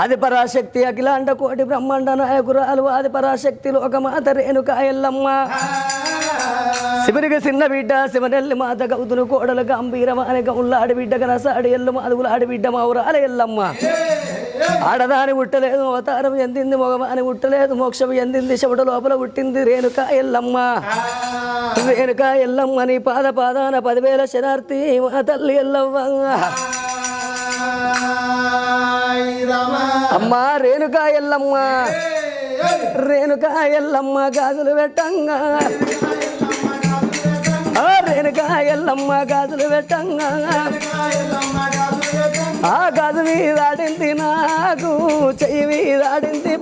ఆది పరాశక్తి అఖిలాండ కోటి బ్రహ్మాండ నాయకురాలు ఆది పరాశక్తి లోకమాత రేణుకా ఎల్లమ్మ శివునికి చిన్న బిడ్డ శివనెల్లి మాత గౌతును కోడలు గంభీరమాని గౌళ్ళాడి బిడ్డ కనసాడి ఎల్లు మాధవులాడి బిడ్డ మౌరాల ఎల్లమ్మ ఆడదాని ఉట్టలేదు అవతారం ఎందింది మగవాని ఉట్టలేదు మోక్షం ఎందింది శవుడు లోపల పుట్టింది రేణుకా ఎల్లమ్మ రేణుకా ఎల్లమ్మ నీ పాదాన 10,000 శనార్థి మా తల్లి ఎల్లవ్వ అమ్మా రేణుకా ఎల్లమ్మ రేణుకా ఎల్లమ్మ గాజులు పెట్టంగా రేణుకా ఎల్లమ్మ గాజులు పెట్టంగా ఆ గాజు మీద ఆడింది నాకు చెయ్యి మీద ఆడింది